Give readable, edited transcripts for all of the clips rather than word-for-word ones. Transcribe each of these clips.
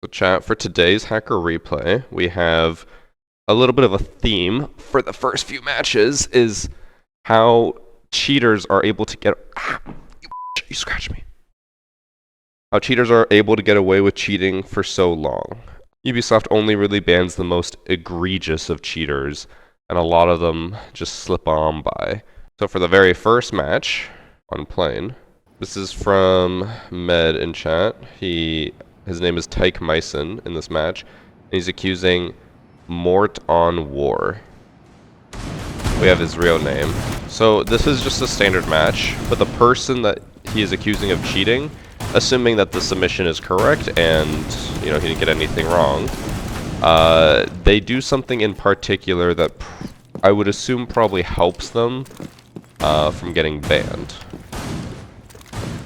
So chat, for today's hacker replay, we have a little bit of a theme for the first few matches is how cheaters are able to get... you scratched me. How cheaters are able to get away with cheating for so long. Ubisoft only really bans the most egregious of cheaters, and a lot of them just slip on by. So for the very first match on plane, this is from Med in chat. His name is Tyke Myson in this match, and he's accusing Mort on War. We have his real name. So this is just a standard match, but the person that he is accusing of cheating, assuming that the submission is correct and he didn't get anything wrong, they do something in particular that I would assume probably helps them from getting banned.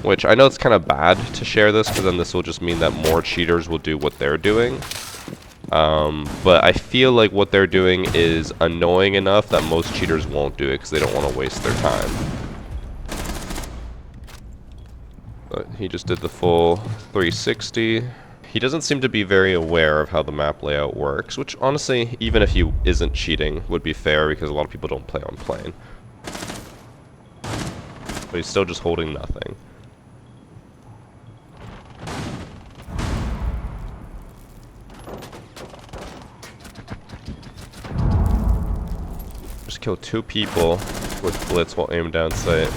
Which I know it's kind of bad to share this, because then this will just mean that more cheaters will do what they're doing. But I feel like what they're doing is annoying enough that most cheaters won't do it because they don't want to waste their time. But he just did the full 360. He doesn't seem to be very aware of how the map layout works, which honestly, even if he isn't cheating, would be fair because a lot of people don't play on plane. But he's still just holding nothing. Kill 2 people with blitz while aimed down sight.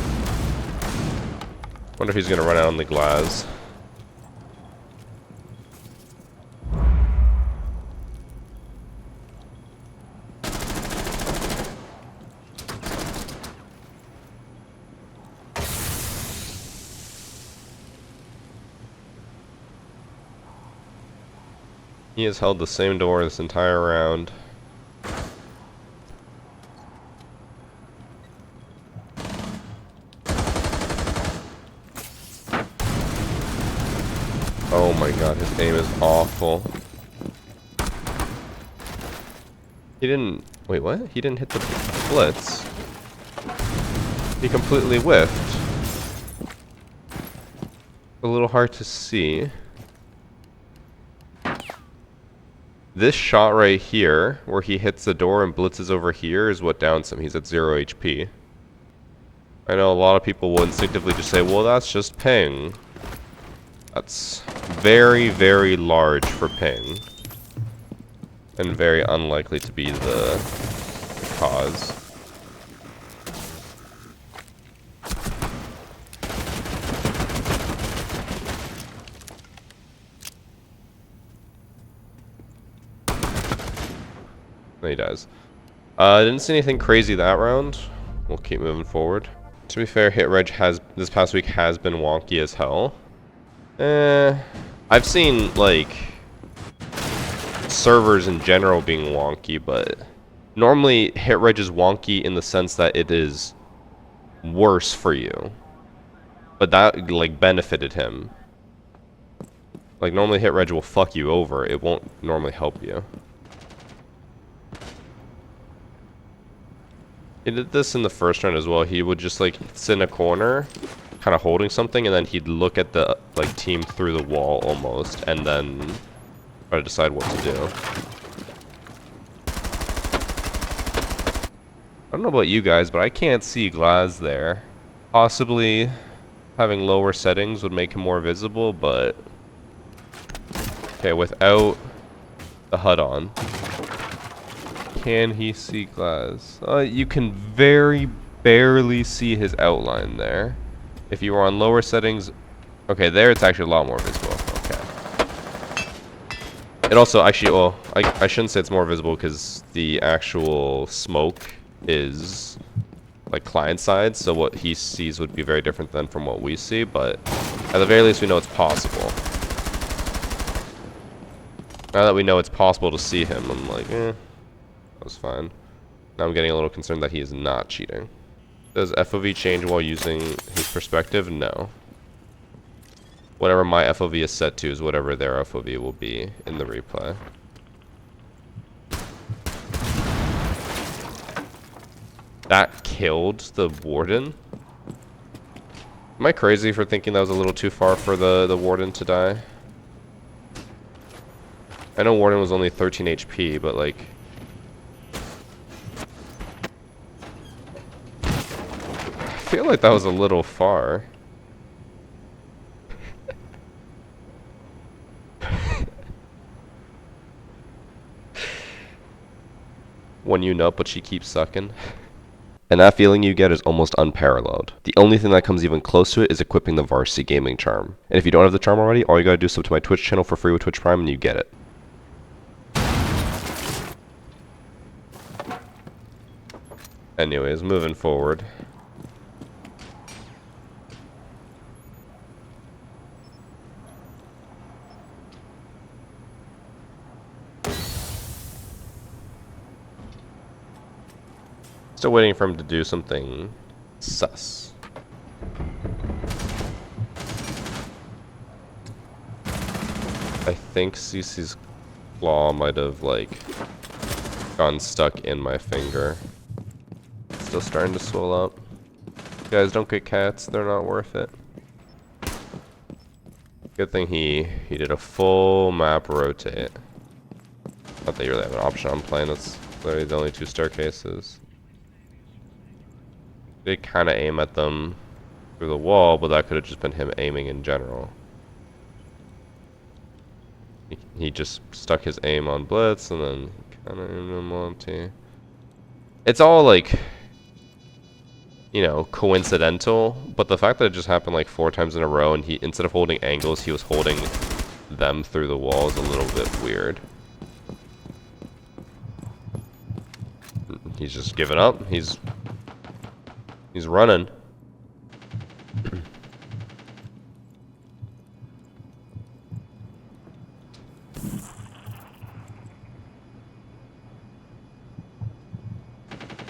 Wonder if he's gonna run out on the glass. He has held the same door this entire round. Oh my god, his aim is awful. He didn't... Wait, what? He didn't hit the blitz. He completely whiffed. A little hard to see. This shot right here, where he hits the door and blitzes over here, is what downs him. He's at 0 HP. I know a lot of people will instinctively just say, well, that's just ping. That's very, very large for ping. And very unlikely to be the cause. No, he does. I didn't see anything crazy that round. We'll keep moving forward. To be fair, hit reg this past week has been wonky as hell. I've seen, like, servers in general being wonky, but normally hit reg is wonky in the sense that it is worse for you. But that, like, benefited him. Like, normally hit reg will fuck you over. It won't normally help you. He did this in the first round as well. He would just, like, sit in a corner, kind of holding something, and then he'd look at the team through the wall almost, and then try to decide what to do. I don't know about you guys, but I can't see Glaz there. Possibly having lower settings would make him more visible, but okay, without the HUD on, can he see Glaz? You can very barely see his outline there. If you were on lower settings, okay, there it's actually a lot more visible. Okay. It also actually, well, I shouldn't say it's more visible because the actual smoke is like client side, so what he sees would be very different than from what we see, but at the very least we know it's possible. Now that we know it's possible to see him, I'm like, that was fine. Now I'm getting a little concerned that he is not cheating. Does FOV change while using his perspective? No. Whatever my FOV is set to is whatever their FOV will be in the replay. That killed the warden? Am I crazy for thinking that was a little too far for the warden to die? I know Warden was only 13 HP, but like... I feel like that was a little far. One you know, but she keeps sucking. And that feeling you get is almost unparalleled. The only thing that comes even close to it is equipping the Varsity Gaming charm. And if you don't have the charm already, all you gotta do is sub to my Twitch channel for free with Twitch Prime and you get it. Anyways, moving forward. Still waiting for him to do something sus. I think CC's claw might have, like, gone stuck in my finger. Still starting to swell up. Guys, don't get cats. They're not worth it. Good thing he did a full map rotate. Not that you really have an option on playing. That's literally the only two staircases. Did kind of aim at them through the wall, but that could have just been him aiming in general. He just stuck his aim on Blitz and then kind of aimed on Monty. It's all like, you know, coincidental, but the fact that it just happened like 4 times in a row and he, instead of holding angles, he was holding them through the wall is a little bit weird. He's just giving up. He's running.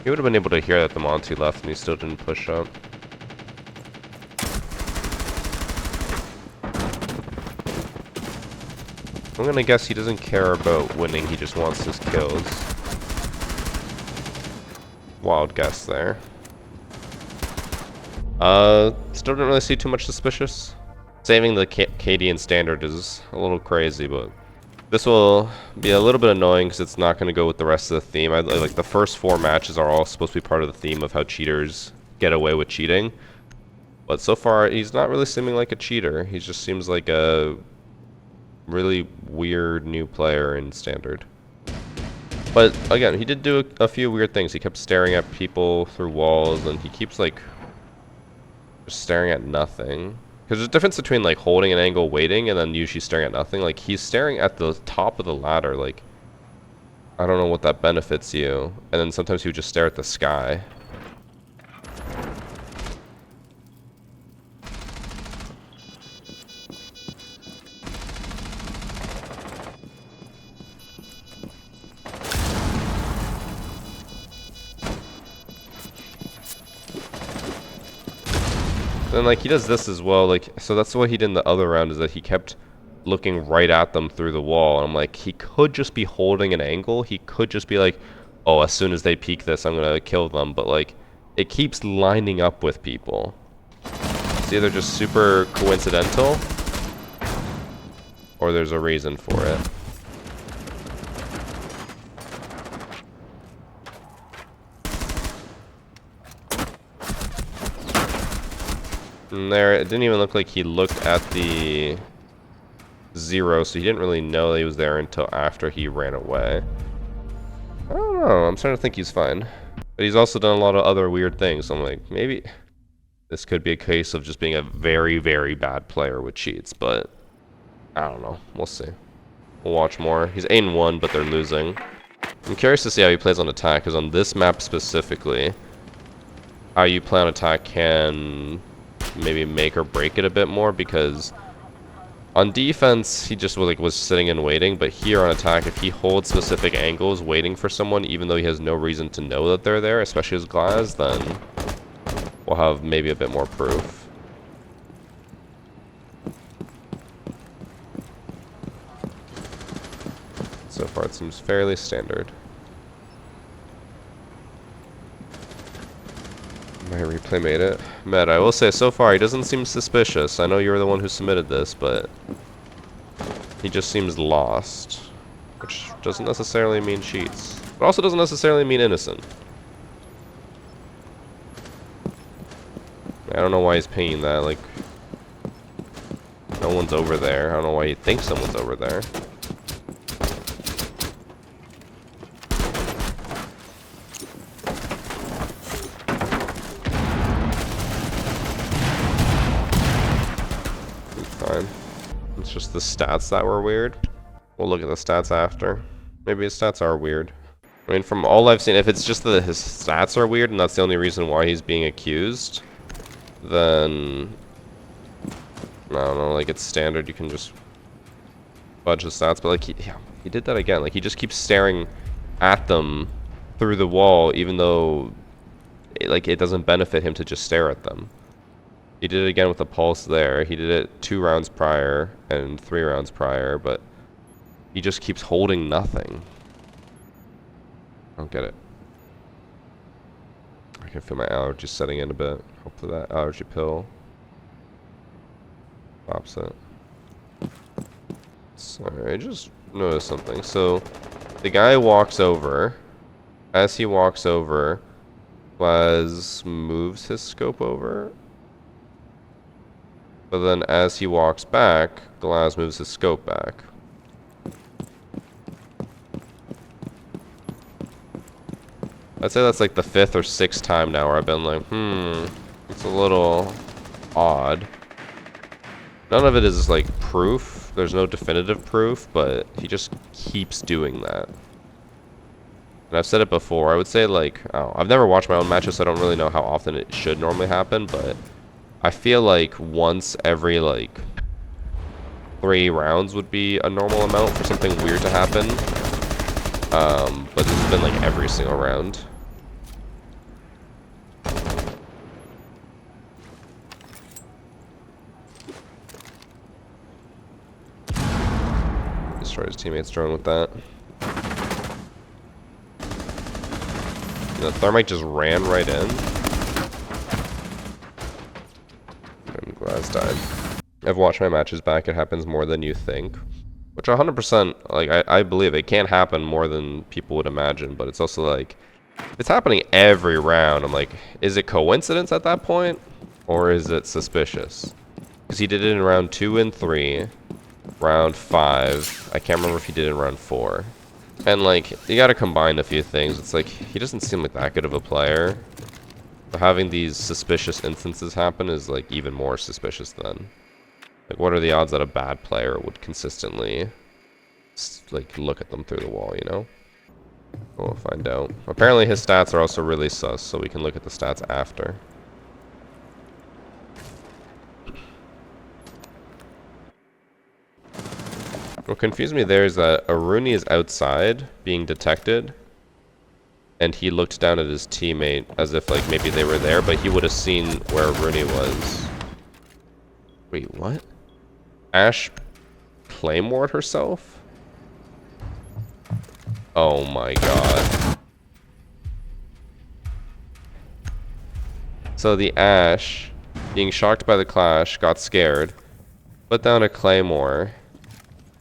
He would have been able to hear that the Monty left and he still didn't push up. I'm gonna guess he doesn't care about winning, he just wants his kills. Wild guess there. Still didn't really see too much suspicious. Saving the KD and standard is a little crazy, but this will be a little bit annoying because it's not going to go with the rest of the theme. Like the first 4 matches are all supposed to be part of the theme of how cheaters get away with cheating. But so far, he's not really seeming like a cheater. He just seems like a really weird new player in standard. But again, he did do a few weird things. He kept staring at people through walls, and he keeps like just staring at nothing. Because there's a difference between like holding an angle waiting and then usually staring at nothing. Like he's staring at the top of the ladder, like I don't know what that benefits you. And then sometimes he would just stare at the sky. Then like he does this as well, like so that's what he did in the other round, is that he kept looking right at them through the wall. And I'm like, he could just be holding an angle, he could just be like, oh, as soon as they peek this I'm gonna kill them, but like it keeps lining up with people. It's either just super coincidental or there's a reason for it. And there, it didn't even look like he looked at the 0, so he didn't really know he was there until after he ran away. I don't know, I'm starting to think he's fine. But he's also done a lot of other weird things, so I'm like, maybe this could be a case of just being a very, very bad player with cheats, but I don't know, we'll see. We'll watch more. He's 8-1, but they're losing. I'm curious to see how he plays on attack, because on this map specifically, how you play on attack can maybe make or break it a bit more, because on defense he just was sitting and waiting, but here on attack, if he holds specific angles waiting for someone even though he has no reason to know that they're there, especially as Glaz, then we'll have maybe a bit more proof. So far it seems fairly standard. My replay made it. Matt, I will say, so far he doesn't seem suspicious. I know you're the one who submitted this, but he just seems lost. which doesn't necessarily mean cheats, but also doesn't necessarily mean innocent. I don't know why he's pinging that, like, no one's over there. I don't know why he thinks someone's over there. Fine. It's just the stats that were weird. We'll look at the stats after. Maybe his stats are weird. I mean, from all I've seen, if it's just that his stats are weird and that's the only reason why he's being accused, then I don't know, like, it's standard, you can just fudge the stats, but like, he did that again. Like, he just keeps staring at them through the wall, even though it doesn't benefit him to just stare at them. He did it again with the pulse there. He did it 2 rounds prior and 3 rounds prior, but he just keeps holding nothing. I don't get it. I can feel my allergies setting in a bit. Hopefully that allergy pill stops it. Sorry, I just noticed something. So the guy walks over. As he walks over, Glaz moves his scope over. But then as he walks back, Glaz moves his scope back. I'd say that's like the 5th or 6th time now where I've been like, it's a little odd. None of it is like proof. There's no definitive proof, but he just keeps doing that. And I've said it before. I would say like, I've never watched my own matches, so I don't really know how often it should normally happen, but I feel like once every like 3 rounds would be a normal amount for something weird to happen. But this has been like every single round. Destroy his teammate's drone with that. The thermite just ran right in. And Glaz died. I've watched my matches back. It happens more than you think. Which 100%, like, I believe it can happen more than people would imagine. But it's also like, it's happening every round. I'm like, is it coincidence at that point? Or is it suspicious? Because he did it in round 2 and 3. Round 5. I can't remember if he did it in round 4. And like, you gotta combine a few things. It's like, he doesn't seem like that good of a player. So having these suspicious instances happen is like even more suspicious then. Like, what are the odds that a bad player would consistently like look at them through the wall, you know? We'll find out. Apparently his stats are also really sus, so we can look at the stats after. What confused me there is that Aruni is outside being detected, and he looked down at his teammate as if like maybe they were there, but he would have seen where Aruni was. Wait, what? Ash claymored herself? Oh my god. So the Ash, being shocked by the clash, got scared, put down a claymore,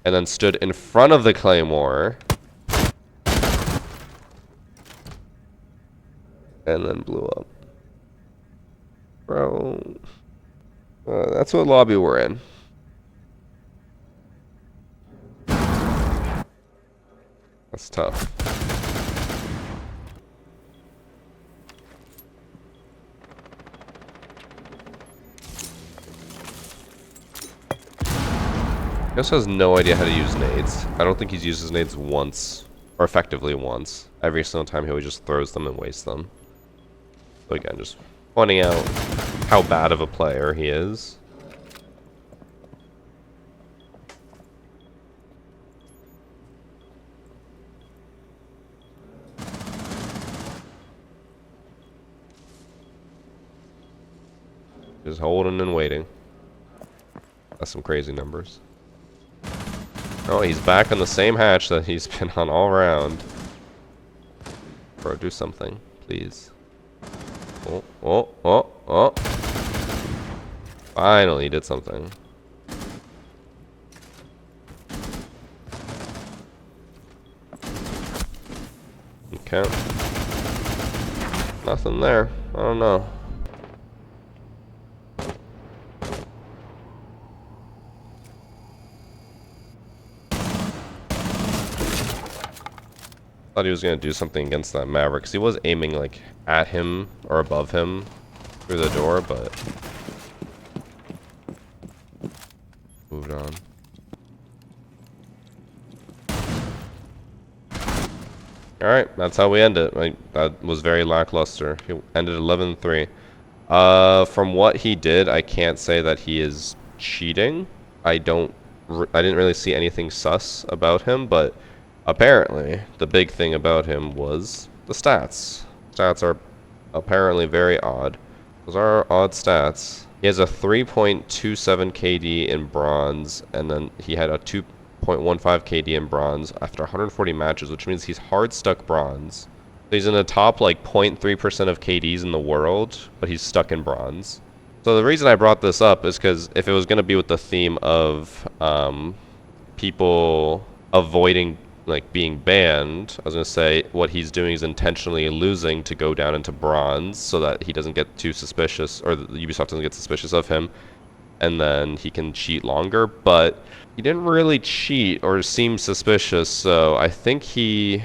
and then stood in front of the claymore, and then blew up. Bro, that's what lobby we're in. That's tough. He also has no idea how to use nades. I don't think he's used his nades once, or effectively once. Every single time he always just throws them and wastes them. So again, just pointing out how bad of a player he is. Just holding and waiting. That's some crazy numbers. Oh, he's back on the same hatch that he's been on all round. Bro, do something, please. Oh, oh, oh, oh. Finally, he did something. Okay. Nothing there. I don't know. Thought he was gonna do something against that Maverick, because he was aiming like at him or above him through the door, but moved on. Alright, that's how we end it. Like, that was very lackluster. He ended 11-3. From what he did, I can't say that he is cheating. I didn't really see anything sus about him, but apparently the big thing about him was the stats. Stats are apparently very odd. Those are odd stats. He has a 3.27 KD in bronze, and then he had a 2.15 KD in bronze after 140 matches, which means he's hard stuck bronze. He's in the top like 0.3% of KDs in the world, but he's stuck in bronze. So the reason I brought this up is because if it was going to be with the theme of people avoiding like being banned, I was going to say what he's doing is intentionally losing to go down into bronze so that he doesn't get too suspicious, or Ubisoft doesn't get suspicious of him, and then he can cheat longer. But he didn't really cheat or seem suspicious, so I think I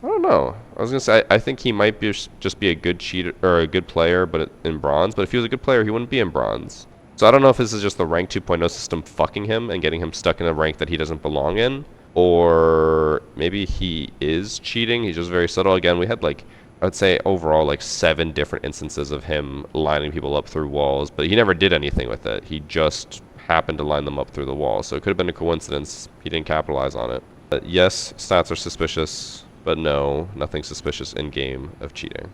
don't know. I was gonna say I think he might be just be a good cheater or a good player, but in bronze. But if he was a good player, he wouldn't be in bronze. So I don't know if this is just the rank 2.0 system fucking him and getting him stuck in a rank that he doesn't belong in, or maybe he is cheating. He's just very subtle. Again, we had like, I would say overall like 7 different instances of him lining people up through walls, but he never did anything with it. He just happened to line them up through the wall. So it could have been a coincidence. He didn't capitalize on it. But yes, stats are suspicious, but no, nothing suspicious in game of cheating.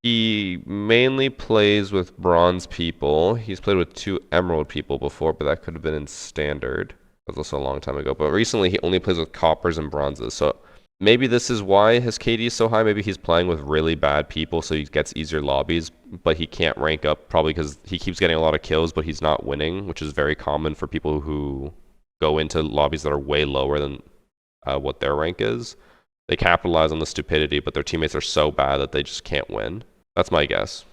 He mainly plays with bronze people. He's played with 2 emerald people before, but that could have been in standard. That was also a long time ago. But recently he only plays with coppers and bronzes. So maybe this is why his KD is so high. Maybe he's playing with really bad people, so he gets easier lobbies, but he can't rank up probably because he keeps getting a lot of kills, but he's not winning, which is very common for people who go into lobbies that are way lower than what their rank is. They capitalize on the stupidity, but their teammates are so bad that they just can't win. That's my guess.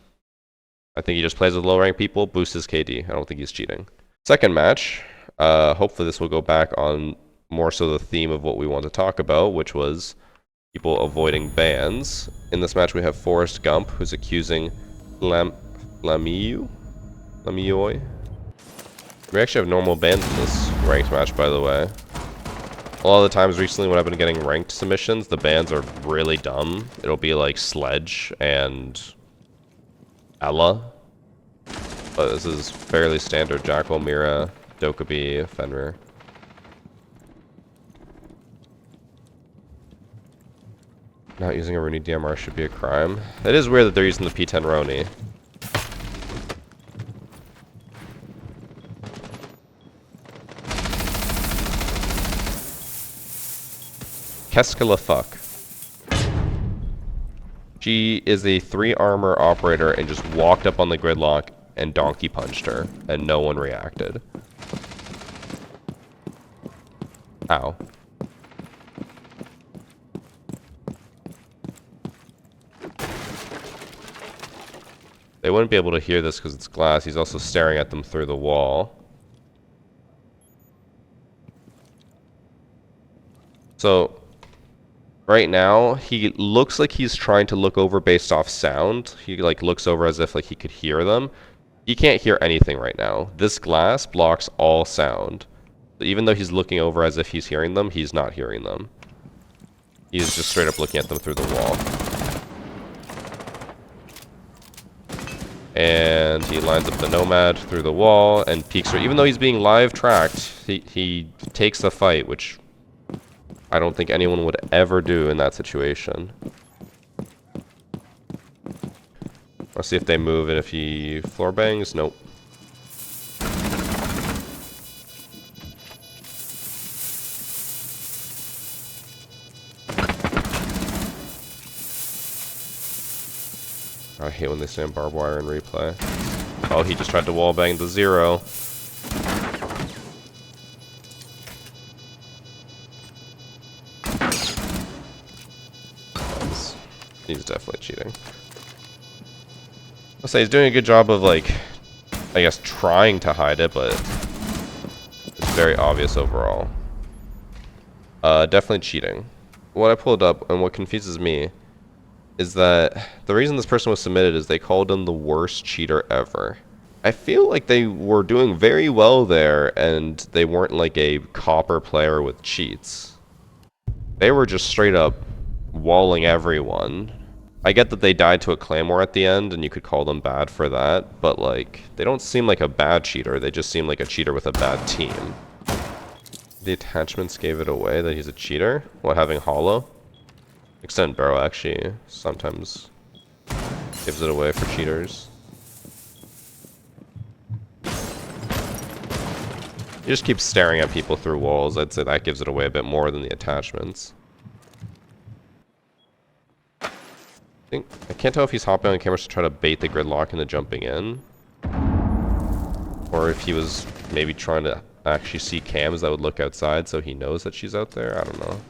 I think he just plays with low-ranked people, boosts his KD. I don't think he's cheating. Second match. Hopefully this will go back on more so the theme of what we want to talk about, which was people avoiding bans. In this match, we have Forrest Gump, who's accusing Lamioi. We actually have normal bans in this ranked match, by the way. A lot of the times recently when I've been getting ranked submissions, the bans are really dumb. It'll be like Sledge and Ella. But this is fairly standard. Jackal, Mira, Dokkaebi, Fenrir. Not using a Rooney DMR should be a crime. It is weird that they're using the P10 Rooney. Qu'est-ce que le fuck? She is a 3 armor operator and just walked up on the gridlock and donkey punched her, and no one reacted. Ow. They wouldn't be able to hear this because it's glass. He's also staring at them through the wall. So right now, he looks like he's trying to look over based off sound. He like looks over as if like he could hear them. He can't hear anything right now. This glass blocks all sound. So even though he's looking over as if he's hearing them, he's not hearing them. He's just straight up looking at them through the wall. And he lines up the Nomad through the wall and peeks her. Even though he's being live tracked, he takes the fight, which I don't think anyone would ever do in that situation. Let's see if they move and if he floor bangs. Nope. I hate when they stand barbed wire in replay. Oh, he just tried to wall bang the 0. He's definitely cheating. I'll say he's doing a good job of, like, I guess trying to hide it, but it's very obvious overall. Definitely cheating. What I pulled up and what confuses me is that the reason this person was submitted is they called him the worst cheater ever. I feel like they were doing very well there and they weren't like a copper player with cheats. They were just straight up walling everyone. I get that they died to a claymore at the end and you could call them bad for that, but like they don't seem like a bad cheater, they just seem like a cheater with a bad team. The attachments gave it away that he's a cheater? What, having hollow? Extend barrel actually sometimes gives it away for cheaters. You just keep staring at people through walls, I'd say that gives it away a bit more than the attachments. I can't tell if he's hopping on camera to try to bait the gridlock into jumping in. Or if he was maybe trying to actually see cams that would look outside so he knows that she's out there, I don't know.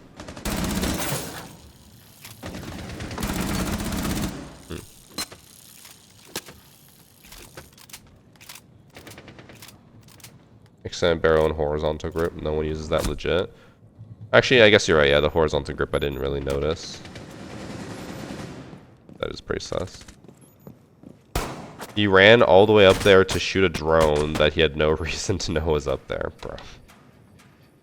Extended barrel and horizontal grip. No one uses that legit. Actually, I guess you're right. Yeah, the horizontal grip I didn't really notice. That is pretty sus. He ran all the way up there to shoot a drone that he had no reason to know was up there, bro.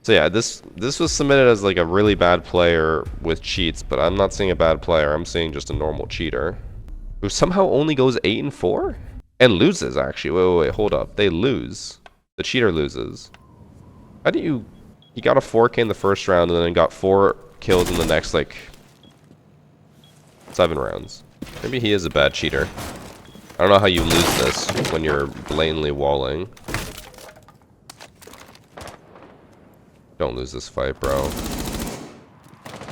So yeah, this was submitted as like a really bad player with cheats, but I'm not seeing a bad player. I'm seeing just a normal cheater who somehow only goes 8-4 and loses. Actually, wait, hold up. They lose. The cheater loses. How do you... He got a 4K in the first round and then got 4 kills in the next, like, 7 rounds. Maybe he is a bad cheater. I don't know how you lose this when you're blatantly walling. Don't lose this fight, bro.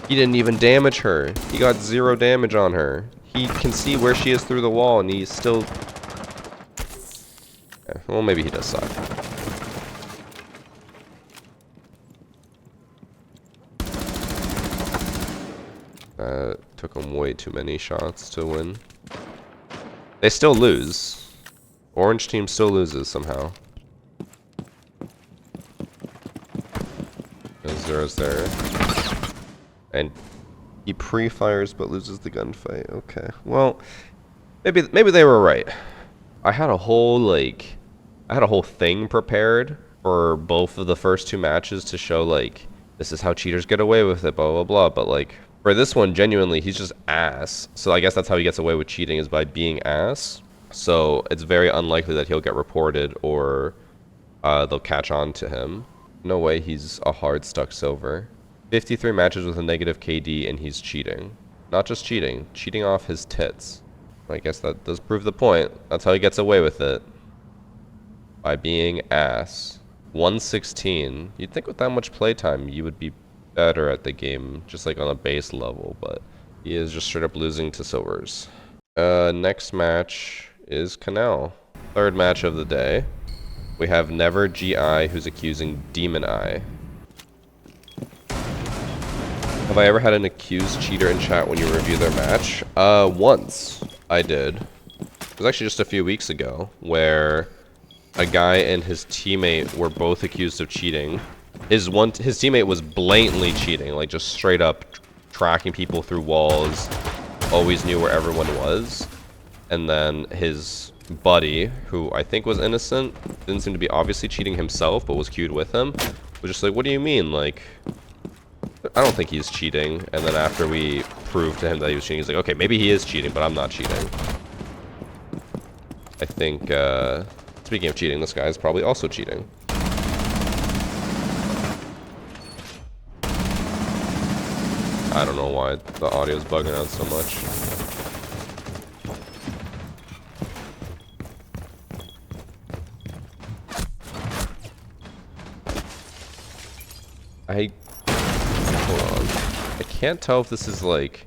He didn't even damage her. He got 0 damage on her. He can see where she is through the wall and he's still... Yeah, well, maybe he does suck. Took him way too many shots to win. They still lose. Orange team still loses somehow. Zero's there. And he pre-fires but loses the gunfight. Okay. Well, maybe they were right. I had a whole thing prepared for both of the first 2 matches to show like this is how cheaters get away with it, blah blah blah, but like for this one, genuinely, he's just ass. So I guess that's how he gets away with cheating, is by being ass. So it's very unlikely that he'll get reported or they'll catch on to him. No way he's a hard stuck silver. 53 matches with a negative KD and he's cheating. Not just cheating, cheating off his tits. I guess that does prove the point. That's how he gets away with it. By being ass. 116. You'd think with that much playtime you would be better at the game, just like on a base level, but he is just straight up losing to silvers. Next match is Canal. 3rd match of the day. We have Never GI who's accusing Demon Eye. Have I ever had an accused cheater in chat when you review their match? Once I did. It was actually just a few weeks ago where a guy and his teammate were both accused of cheating. His teammate was blatantly cheating, like just straight up tracking people through walls, always knew where everyone was. And then his buddy, who I think was innocent, didn't seem to be obviously cheating himself, but was queued with him, was just like, what do you mean? Like, I don't think he's cheating. And then after we proved to him that he was cheating, he's like, okay, maybe he is cheating, but I'm not cheating. I think, speaking of cheating, this guy is probably also cheating. I don't know why the audio's bugging out so much. Hold on. I can't tell if this is like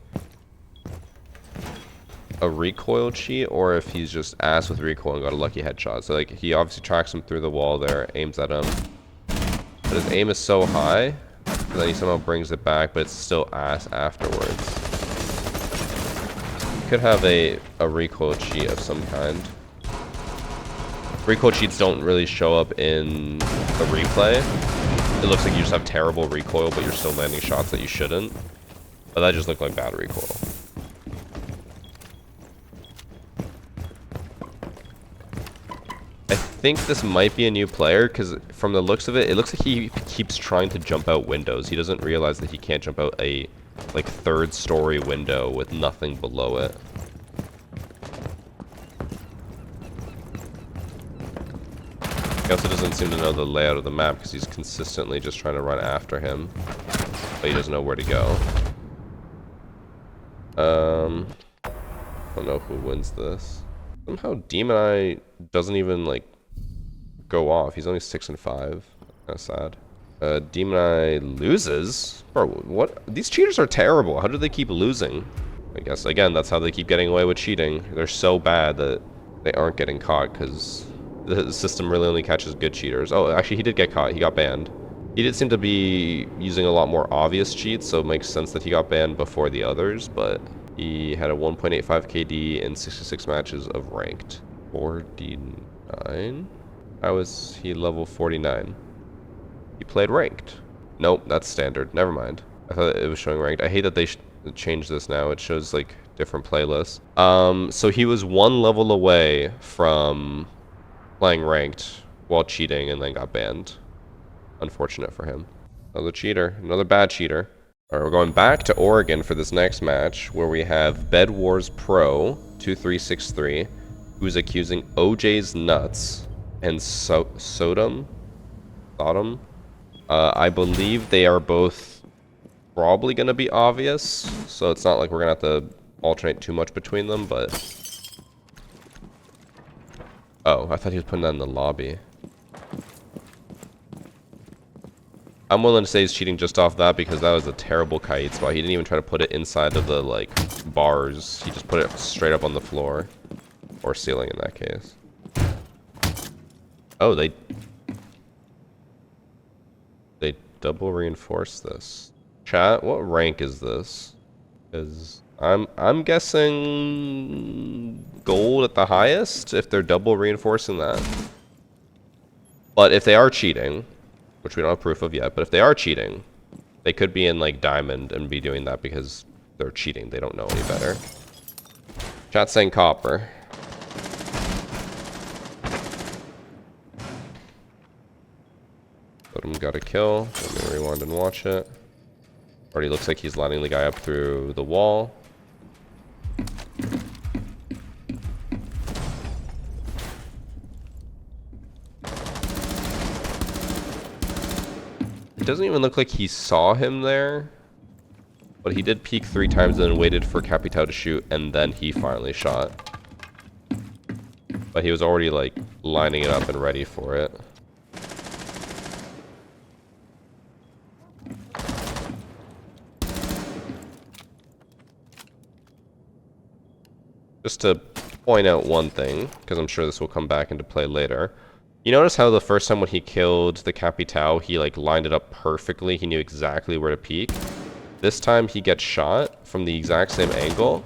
a recoil cheat or if he's just ass with recoil and got a lucky headshot. So like he obviously tracks him through the wall there, aims at him. But his aim is so high that he somehow brings it back, but it's still ass afterwards. could have a recoil cheat of some kind. Recoil cheats don't really show up in the replay. It looks like you just have terrible recoil, but you're still landing shots that you shouldn't. But that just looked like bad recoil. I think this might be a new player, because from the looks of it, it looks like he keeps trying to jump out windows. He doesn't realize that he can't jump out a, like, third-story window with nothing below it. He also doesn't seem to know the layout of the map, because he's consistently just trying to run after him, but he doesn't know where to go. I don't know who wins this. Somehow Demon Eye doesn't even, like, go off. He's only 6 and 5. Kind of sad. Demon Eye loses? Bro, what? These cheaters are terrible. How do they keep losing? I guess, again, that's how they keep getting away with cheating. They're so bad that they aren't getting caught, because the system really only catches good cheaters. Oh, actually, he did get caught. He got banned. He did seem to be using a lot more obvious cheats, so it makes sense that he got banned before the others, but he had a 1.85 KD in 66 matches of ranked. 49? How is he level 49? He played ranked. Nope, that's standard. Never mind. I thought it was showing ranked. I hate that they changed this now. It shows, like, different playlists. So he was 1 level away from playing ranked while cheating and then got banned. Unfortunate for him. Another cheater. Another bad cheater. Alright, we're going back to Oregon for this next match, where we have Bed Wars Pro 2363, who's accusing OJ's Nuts and Sodom. I believe they are both probably going to be obvious, so it's not like we're going to have to alternate too much between them, but... Oh, I thought he was putting that in the lobby. I'm willing to say he's cheating just off that, because that was a terrible kite spot. He didn't even try to put it inside of the, like, bars. He just put it straight up on the floor. Or ceiling in that case. Oh, they double reinforce this. Chat, what rank is this? Because I'm guessing gold at the highest, if they're double reinforcing that. But if they are cheating, which we don't have proof of yet, but if they are cheating, they could be in, like, diamond and be doing that because they're cheating. They don't know any better. Chat's saying copper. Totem got a kill. Let me rewind and watch it. Already looks like he's lining the guy up through the wall. It doesn't even look like he saw him there, but he did peek 3 times and then waited for Capitao to shoot, and then he finally shot. But he was already, like, lining it up and ready for it. Just to point out one thing, because I'm sure this will come back into play later. You notice how the first time when he killed the Capitao, he, like, lined it up perfectly. He knew exactly where to peek. This time he gets shot from the exact same angle,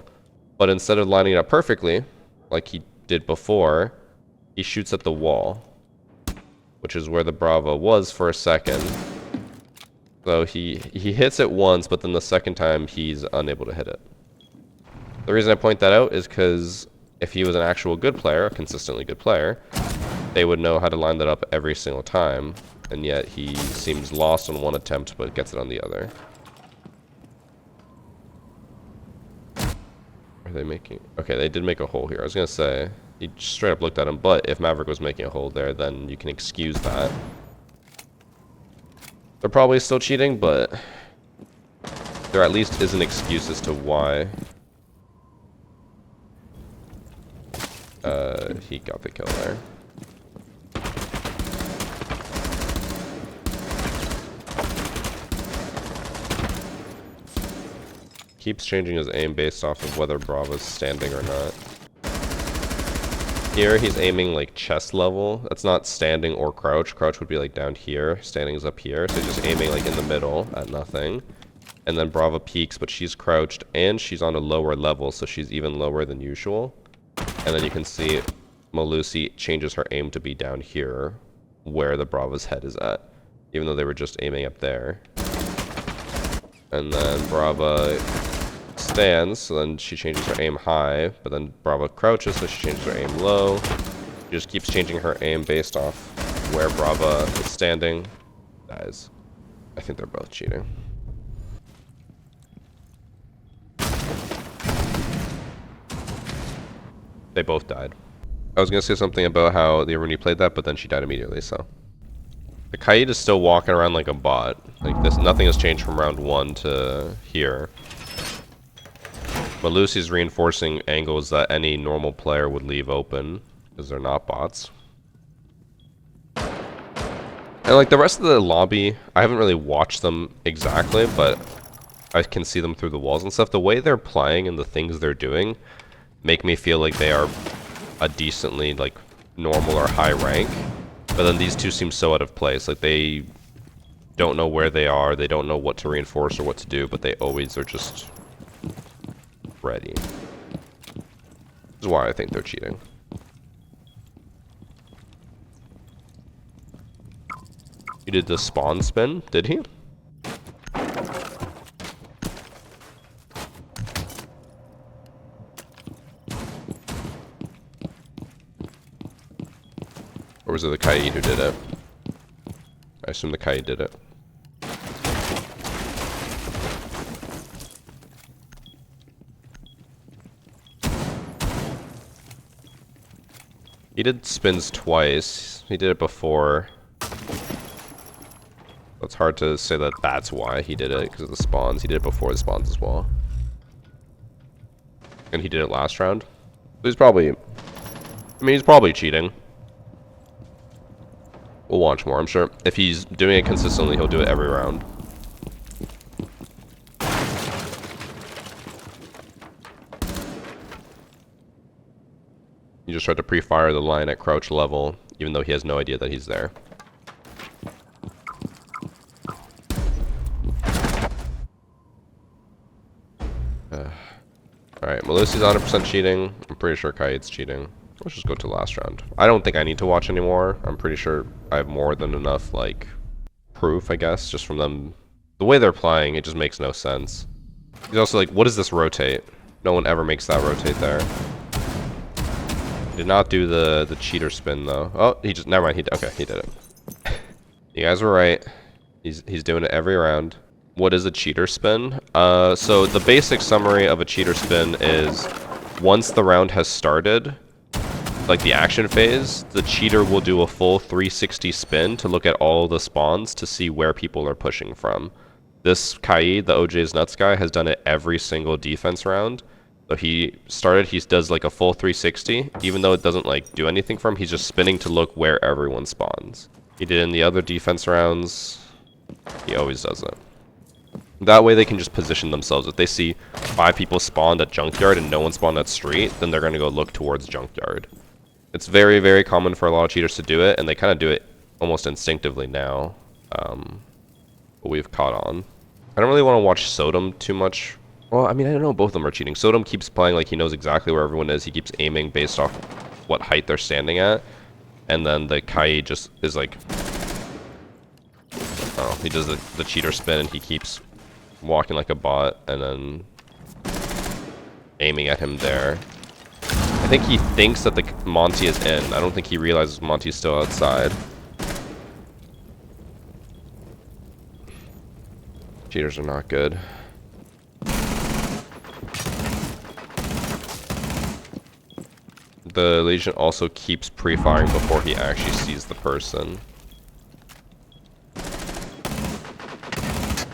but instead of lining it up perfectly, like he did before, he shoots at the wall, which is where the Bravo was for a second. So he hits it once, but then the second time he's unable to hit it. The reason I point that out is because if he was an actual good player, a consistently good player, they would know how to line that up every single time, and yet he seems lost on one attempt but gets it on the other. Are they making... Okay, they did make a hole here. I was going to say, he straight up looked at him, but if Maverick was making a hole there, then you can excuse that. They're probably still cheating, but there at least is an excuse as to why he got the kill there. Keeps changing his aim based off of whether Bravo's standing or not. Here he's aiming like chest level. That's not standing or crouch. Crouch would be like down here. Standing is up here. So he's just aiming like in the middle at nothing. And then Brava peeks, but she's crouched, and she's on a lower level, so she's even lower than usual. And then you can see Malusi changes her aim to be down here, where the Brava's head is at, even though they were just aiming up there. And then Brava stands, so then she changes her aim high, but then Brava crouches, so she changes her aim low. She just keeps changing her aim based off where Brava is standing. Dies. I think they're both cheating. They both died. I was gonna say something about how the Aruni played that, but then she died immediately, so. The Kaid is still walking around like a bot. Like this, nothing has changed from round 1 to here. But Lucy's reinforcing angles that any normal player would leave open, because they're not bots. And like the rest of the lobby, I haven't really watched them exactly, but I can see them through the walls and stuff. The way they're playing and the things they're doing make me feel like they are a decently like normal or high rank. But then these two seem so out of place. Like they don't know where they are, they don't know what to reinforce or what to do, but they always are just ready. This is why I think they're cheating. He did the spawn spin, did he? Or was it the Kaid who did it? I assume the Kaid did it. He did spins twice. He did it before. It's hard to say that that's why he did it, because of the spawns. He did it before the spawns as well. And he did it last round. So he's probably... I mean, he's probably cheating. We'll watch more, I'm sure. If he's doing it consistently, he'll do it every round. He just tried to pre-fire the line at crouch level, even though he has no idea that he's there. Alright, Melusi's 100% cheating. I'm pretty sure Kaid's cheating. Let's just go to last round. I don't think I need to watch anymore. I'm pretty sure I have more than enough, like, proof, I guess, just from them. The way they're playing, it just makes no sense. He's also like, what does this rotate? No one ever makes that rotate there. He did not do the cheater spin, though. Oh, he just, never mind, okay, he did it. You guys were right. He's doing it every round. What is a cheater spin? So the basic summary of a cheater spin is once the round has started, like the action phase, the cheater will do a full 360 spin to look at all the spawns to see where people are pushing from. This Kaid, the OJ's Nuts guy, has done it every single defense round. So he does like a full 360, even though it doesn't like do anything for him, he's just spinning to look where everyone spawns. He did in the other defense rounds, he always does it. That way they can just position themselves. If they see 5 people spawned at Junkyard and no one spawned at Street, then they're going to go look towards Junkyard. It's very, very common for a lot of cheaters to do it, and they kind of do it almost instinctively now. But we've caught on. I don't really want to watch Sodom too much. Well, I mean, I don't know, both of them are cheating. Sodom keeps playing like he knows exactly where everyone is. He keeps aiming based off what height they're standing at. And then the Kaid just is like... Oh, he does the cheater spin and he keeps walking like a bot and then aiming at him there. I think he thinks that the Monty is in. I don't think he realizes Monty's still outside. Cheaters are not good. The Legion also keeps pre-firing before he actually sees the person.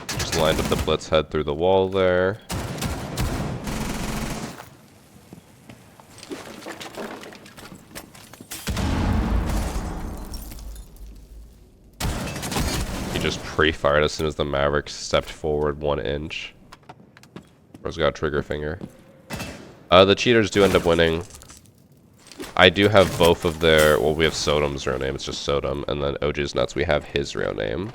Just lined up the Blitz head through the wall there. He just pre-fired as soon as the Maverick stepped forward 1 inch. Bro's got a trigger finger. The cheaters do end up winning. I do have both of their... Well, we have Sodom's real name. It's just Sodom. And then OJ's Nuts, we have his real name.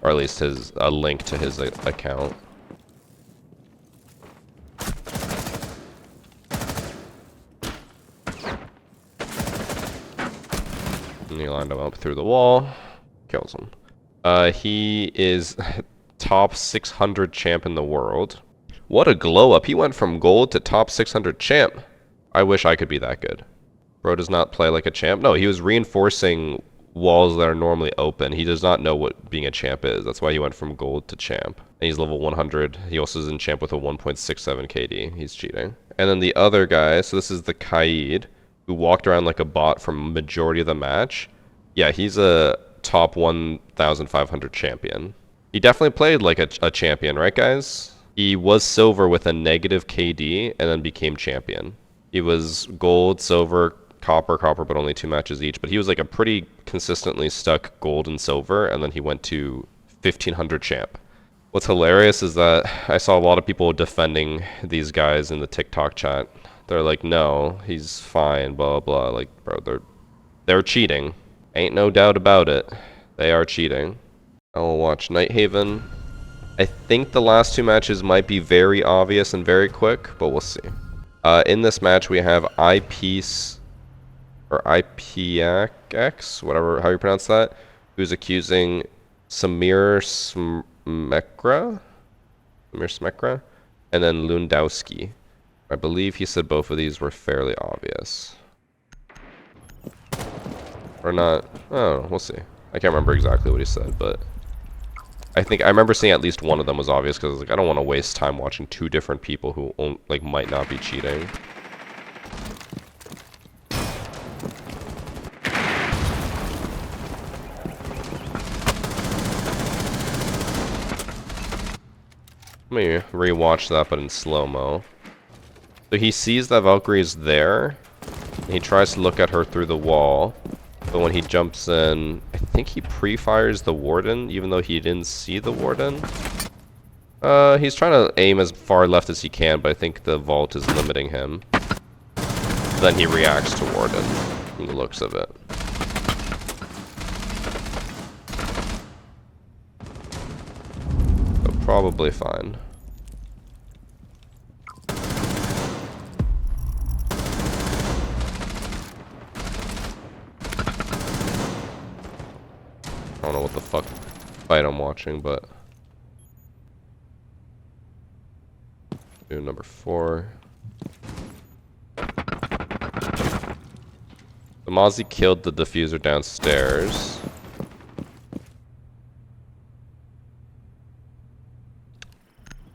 or at least a link to his account. And he lined him up through the wall, kills him. He is top 600 champ in the world. What a glow up. He went from gold to top 600 champ. I wish I could be that good. Bro does not play like a champ. No, he was reinforcing walls that are normally open. He does not know what being a champ is. That's why he went from gold to champ. And he's level 100. He also is in champ with a 1.67 KD. He's cheating. And then the other guy, so this is the Kaid, who walked around like a bot for majority of the match. Yeah, he's a top 1,500 champion. He definitely played like a champion, right guys? He was silver with a negative KD and then became champion. He was gold, silver, copper, but only 2 matches each. But he was like a pretty consistently stuck gold and silver, and then he went to 1,500 champ. What's hilarious is that I saw a lot of people defending these guys in the TikTok chat. They're like, no, he's fine, blah, blah. Like, bro, they're cheating. Ain't no doubt about it. They are cheating. I'll watch Nighthaven. I think the last 2 matches might be very obvious and very quick, but we'll see. In this match, we have Eyepiece, or IPX, whatever, how you pronounce that, who's accusing Samir Smekra, and then Lundowski. I believe he said both of these were fairly obvious. Or not. Oh, we'll see. I can't remember exactly what he said, but I remember seeing at least one of them was obvious because like I don't want to waste time watching 2 different people who like might not be cheating. Let me rewatch that, but in slow-mo. So he sees that Valkyrie is there, and he tries to look at her through the wall, but when he jumps in, I think he pre-fires the Warden, even though he didn't see the Warden. He's trying to aim as far left as he can, but I think the vault is limiting him. Then he reacts to Warden, from the looks of it. So probably fine. I don't know what the fuck fight I'm watching, but do number 4. The Mozzie killed the diffuser downstairs.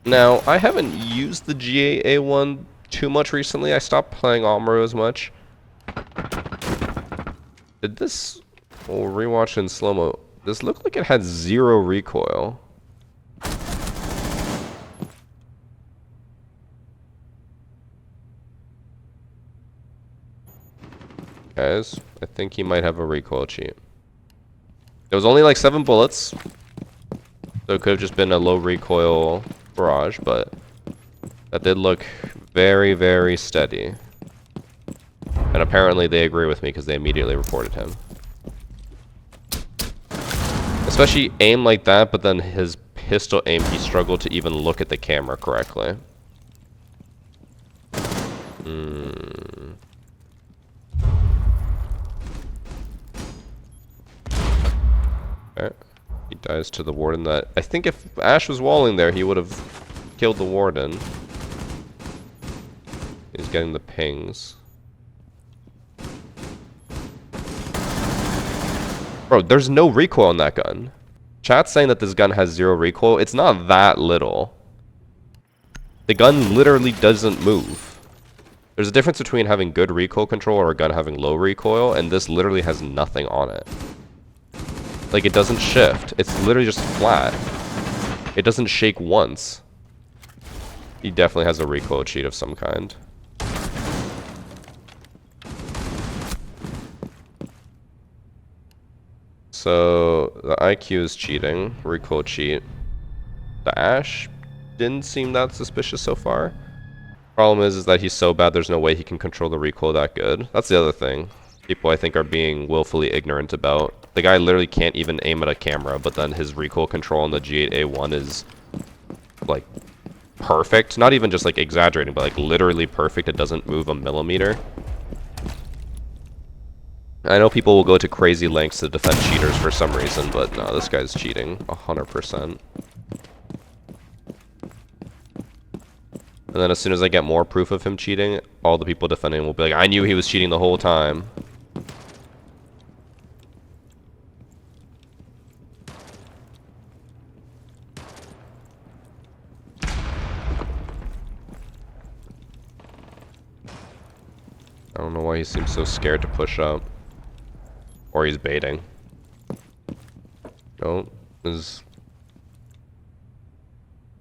Now, I haven't used the GAA one too much recently. I stopped playing Amuro as much. Did this... We'll rewatch in slow-mo. This looked like it had 0 recoil. Guys, I think he might have a recoil cheat. It was only like 7 bullets. So it could have just been a low recoil barrage, but that did look very, very steady. And apparently they agree with me because they immediately reported him. Especially aim like that, but then his pistol aim, he struggled to even look at the camera correctly. Okay. He dies to the Warden that... I think if Ash was walling there, he would have killed the Warden. He's getting the pings. Bro, there's no recoil on that gun. Chat's saying that this gun has 0 recoil. It's not that little. The gun literally doesn't move. There's a difference between having good recoil control or a gun having low recoil, and this literally has nothing on it. Like, it doesn't shift. It's literally just flat. It doesn't shake once. He definitely has a recoil cheat of some kind. So, the IQ is cheating. Recoil cheat. The Ash didn't seem that suspicious so far. Problem is that he's so bad there's no way he can control the recoil that good. That's the other thing. People, I think, are being willfully ignorant about The guy literally can't even aim at a camera, but then his recoil control on the G8A1 is like perfect. Not even just like exaggerating, but like literally perfect. It doesn't move a millimeter. I know people will go to crazy lengths to defend cheaters for some reason, but no, this guy's cheating 100%. And then as soon as I get more proof of him cheating, all the people defending him will be like, I knew he was cheating the whole time. I don't know why he seems so scared to push up. Or he's baiting. No, is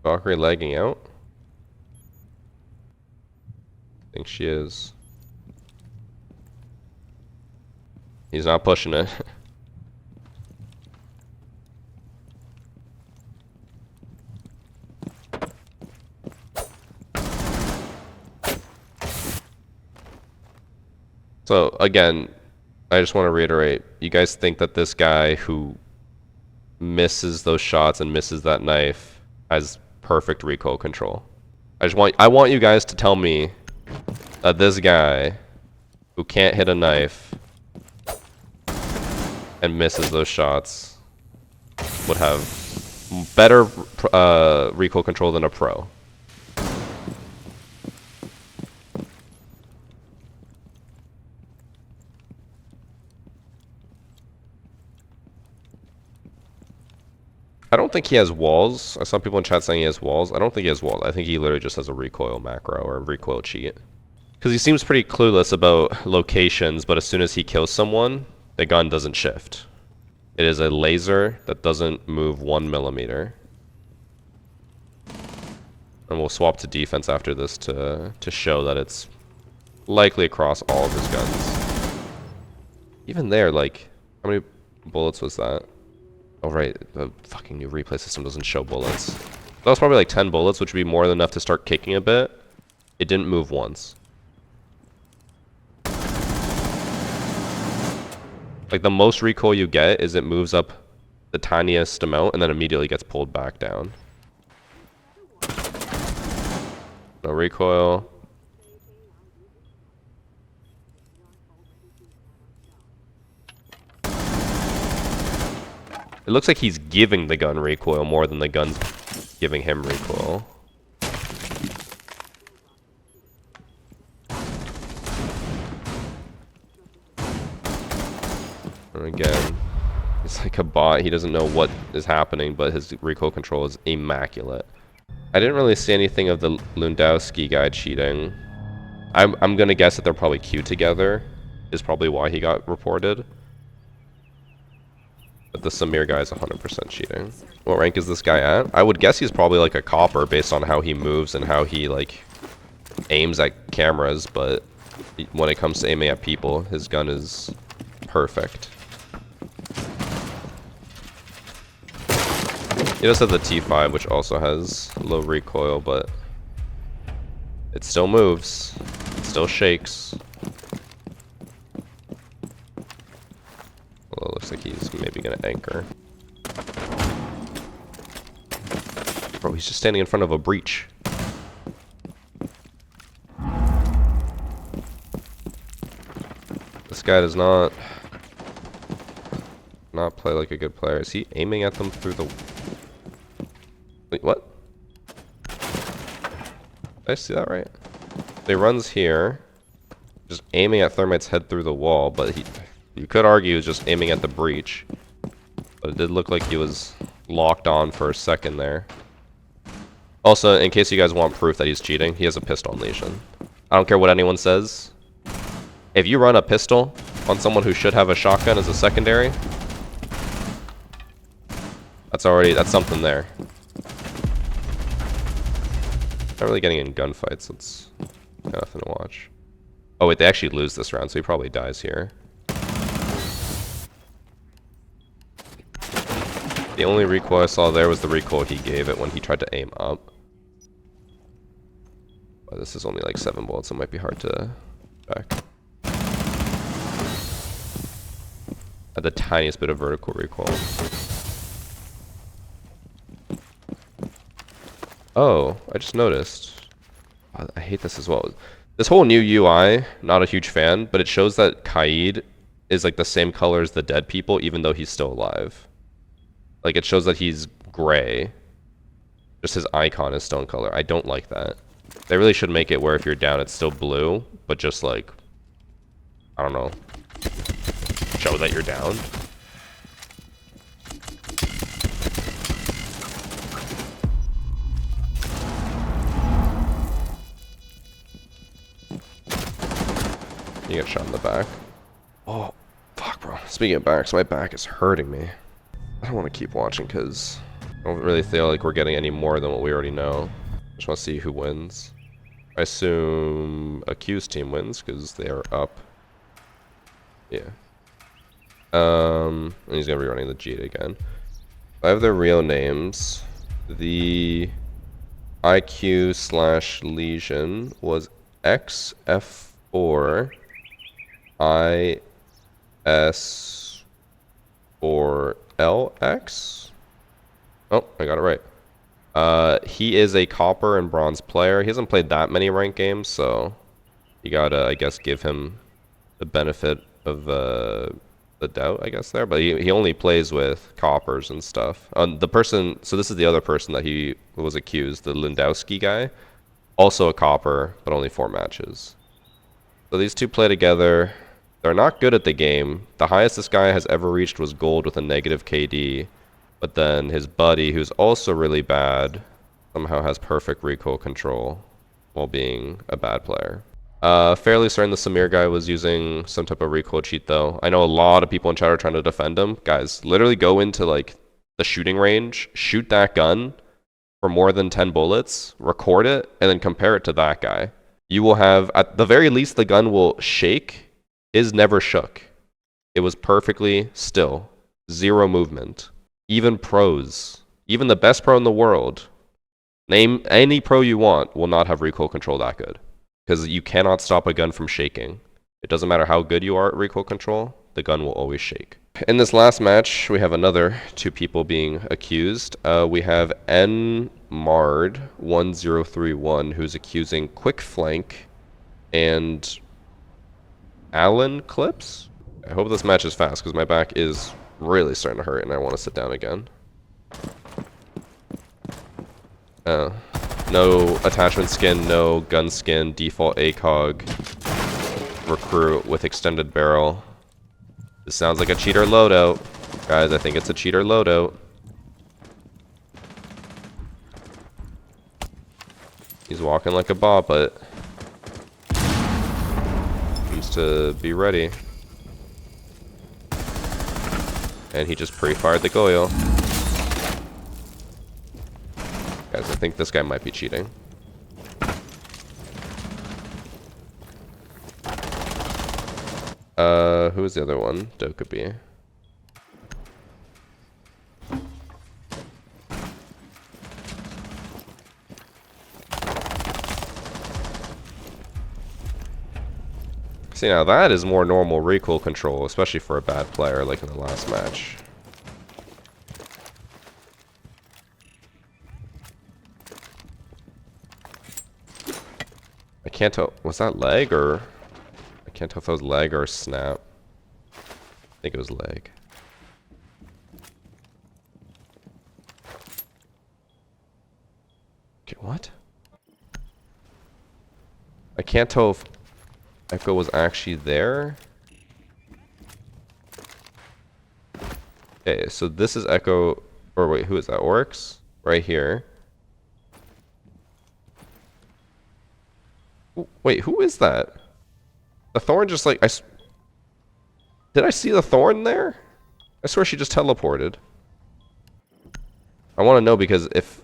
Valkyrie lagging out? I think she is. He's not pushing it. So again, I just want to reiterate, you guys think that this guy who misses those shots and misses that knife has perfect recoil control. I want you guys to tell me that this guy who can't hit a knife and misses those shots would have better recoil control than a pro. I don't think he has walls. I saw people in chat saying he has walls. I don't think he has walls. I think he literally just has a recoil macro or a recoil cheat. Because he seems pretty clueless about locations, but as soon as he kills someone, the gun doesn't shift. It is a laser that doesn't move 1 millimeter. And we'll swap to defense after this to show that it's likely across all of his guns. Even there, like, how many bullets was that? Oh right, the fucking new replay system doesn't show bullets. That was probably like 10 bullets, which would be more than enough to start kicking a bit. It didn't move once. Like the most recoil you get is it moves up the tiniest amount and then immediately gets pulled back down. No recoil. It looks like he's giving the gun recoil more than the gun's giving him recoil. And again, it's like a bot. He doesn't know what is happening, but his recoil control is immaculate. I didn't really see anything of the Lundowski guy cheating. I'm gonna guess that they're probably queued together, is probably why he got reported. But the Samir guy is 100% cheating. What rank is this guy at? I would guess he's probably like a copper based on how he moves and how he like aims at cameras, but when it comes to aiming at people, his gun is perfect. He does have the T5, which also has low recoil, but it still moves. It still shakes. Well, it looks like he's maybe gonna anchor. Bro, he's just standing in front of a breach. This guy does not play like a good player. Is he aiming at them through the... Wait, what? Did I see that right? He runs here, just aiming at Thermite's head through the wall, but you could argue he was just aiming at the breach. But it did look like he was locked on for a second there. Also, in case you guys want proof that he's cheating, he has a pistol unleashing. I don't care what anyone says. If you run a pistol on someone who should have a shotgun as a secondary, that's something there. Not really getting in gunfights, it's nothing to watch. Oh wait, they actually lose this round, so he probably dies here. The only recoil I saw there was the recoil he gave it when he tried to aim up. But this is only like 7 bullets, so it might be hard to back. That the tiniest bit of vertical recoil. Oh, I just noticed. I hate this as well. This whole new UI, not a huge fan, but it shows that Kaid is like the same color as the dead people, even though he's still alive. Like, it shows that he's gray. Just his icon is stone color. I don't like that. They really should make it where if you're down, it's still blue, but just like, I don't know, show that you're down. You get shot in the back. Oh, fuck, bro. Speaking of backs, my back is hurting me. I don't want to keep watching because I don't really feel like we're getting any more than what we already know. I just want to see who wins. I assume Accused team wins because they are up. Yeah. And he's going to be running the Jeet again. I have their real names. The IQ/Lesion was XF4 IS4LX. Oh, I got it right. He is a copper and bronze player. He hasn't played that many ranked games, so you gotta, I guess, give him the benefit of the doubt, I guess, there. But he only plays with coppers and stuff. The person, so this is the other person that he was accused, the Lindowski guy, also a copper, but only 4 matches. So these two play together. They're not good at the game. The highest this guy has ever reached was gold with a negative KD. But then his buddy, who's also really bad, somehow has perfect recoil control while being a bad player. Fairly certain the Samir guy was using some type of recoil cheat, though. I know a lot of people in chat are trying to defend him. Guys, literally go into like the shooting range, shoot that gun for more than 10 bullets, record it, and then compare it to that guy. You will have, at the very least, the gun will shake. His never shook. It was perfectly still. 0 movement. Even pros, even the best pro in the world, name any pro you want, will not have recoil control that good. Because you cannot stop a gun from shaking. It doesn't matter how good you are at recoil control, the gun will always shake. In this last match, we have another 2 people being accused. We have NMard1031, who's accusing Quick Flank and Alan Clips. I hope this match is fast because my back is really starting to hurt and I want to sit down again. No attachment skin, no gun skin, default ACOG, recruit with extended barrel. This sounds like a cheater loadout. Guys, I think it's a cheater loadout. He's walking like a bot, but seems to be ready. And he just pre-fired the Goyo. Guys, I think this guy might be cheating. Who is the other one? Dokkaebi. See, now that is more normal recoil control, especially for a bad player like in the last match. I can't tell. Was that leg or? I can't tell if that was leg or snap. I think it was leg. Okay, what? I can't tell if Echo was actually there. Okay, so this is Echo, or wait, who is that? Oryx? Right here. Wait, who is that? The Thorn just like, did I see the Thorn there? I swear she just teleported. I want to know because if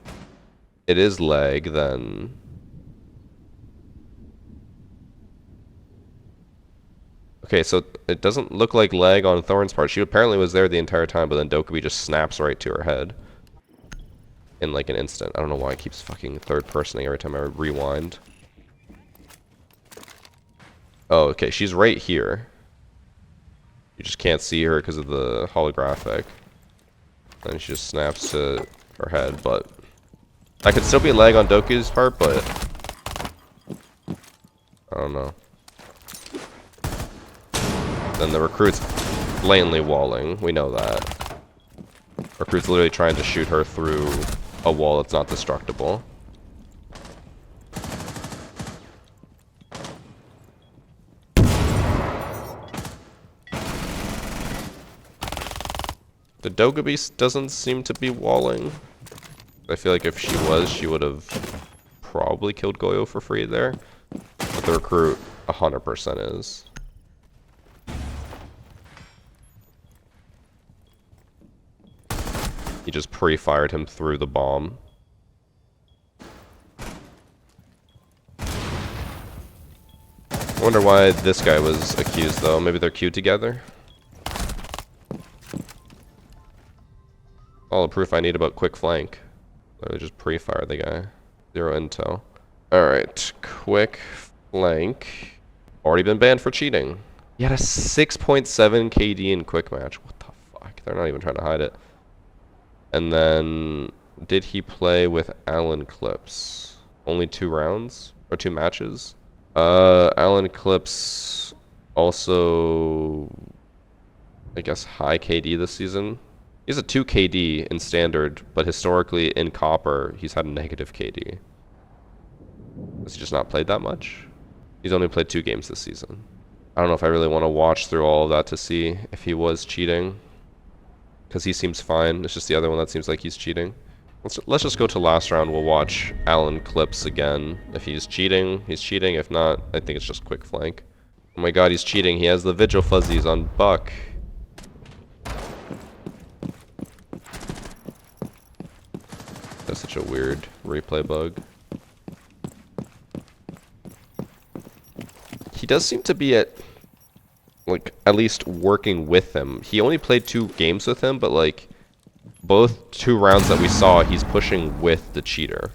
it is leg, then... Okay, so it doesn't look like leg on Thorn's part. She apparently was there the entire time, but then Dokkaebi just snaps right to her head. In like an instant. I don't know why it keeps fucking third-personing every time I rewind. Oh, okay, she's right here. You just can't see her because of the holographic. And she just snaps to her head, but I could still be lag on Doku's part, but I don't know. Then the recruit's blatantly walling. We know that. Recruit's literally trying to shoot her through a wall that's not destructible. The Doga doesn't seem to be walling. I feel like if she was, she would have probably killed Goyo for free there. But the recruit 100% is. He just pre-fired him through the bomb. I wonder why this guy was accused though. Maybe they're queued together? All the proof I need about quick flank. Literally just pre-fire the guy. 0 intel. Alright, quick flank. Already been banned for cheating. He had a 6.7 KD in quick match. What the fuck? They're not even trying to hide it. And then, did he play with Alan Clips? Only 2 rounds? Or 2 matches? Alan Clips also, I guess, high KD this season. He's a 2 KD in standard, but historically in copper, he's had a negative KD. Has he just not played that much? He's only played 2 games this season. I don't know if I really want to watch through all of that to see if he was cheating. Because he seems fine. It's just the other one that seems like he's cheating. Let's just go to last round. We'll watch Alan Clips again. If he's cheating, he's cheating. If not, I think it's just quick flank. Oh my god, he's cheating. He has the Vigil Fuzzies on Buck. That's such a weird replay bug. He does seem to be at least working with him. He only played 2 games with him, but like both 2 rounds that we saw, he's pushing with the cheater.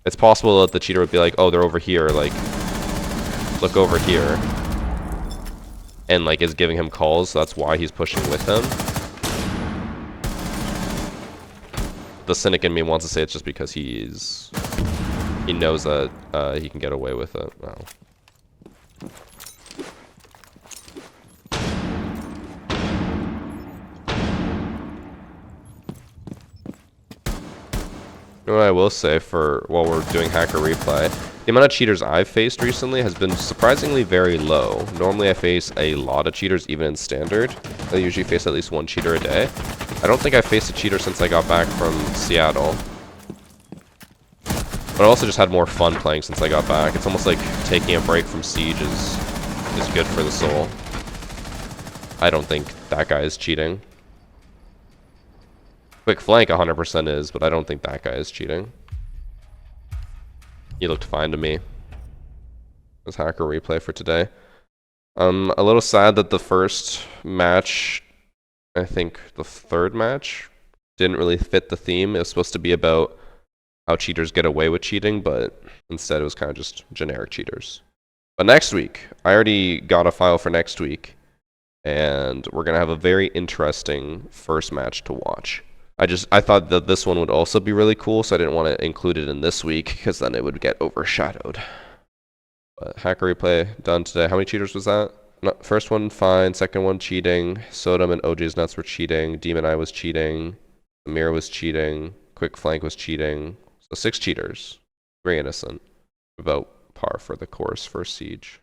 It's possible that the cheater would be like, oh, they're over here, like look over here, and like is giving him calls, so that's why he's pushing with him. The cynic in me wants to say it's just because he knows that he can get away with it. Wow. You know what I will say while we're doing hacker replay, the amount of cheaters I've faced recently has been surprisingly very low. Normally I face a lot of cheaters even in standard. I usually face at least 1 cheater a day. I don't think I've faced a cheater since I got back from Seattle. But I also just had more fun playing since I got back. It's almost like taking a break from Siege is good for the soul. I don't think that guy is cheating. Quick flank 100% is, but I don't think that guy is cheating. He looked fine to me. This hacker replay for today. I'm a little sad that the first match, I think the 3rd match, didn't really fit the theme. It was supposed to be about how cheaters get away with cheating, but instead it was kind of just generic cheaters. But next week, I already got a file for next week, and we're going to have a very interesting first match to watch. I thought that this one would also be really cool, so I didn't want to include it in this week, because then it would get overshadowed. But hacker replay done today. How many cheaters was that? No, first one fine, second one cheating. Sodom and OJ's Nuts were cheating. Demon Eye was cheating. Amir was cheating. Quick Flank was cheating. So 6 cheaters. Very innocent. About par for the course for Siege.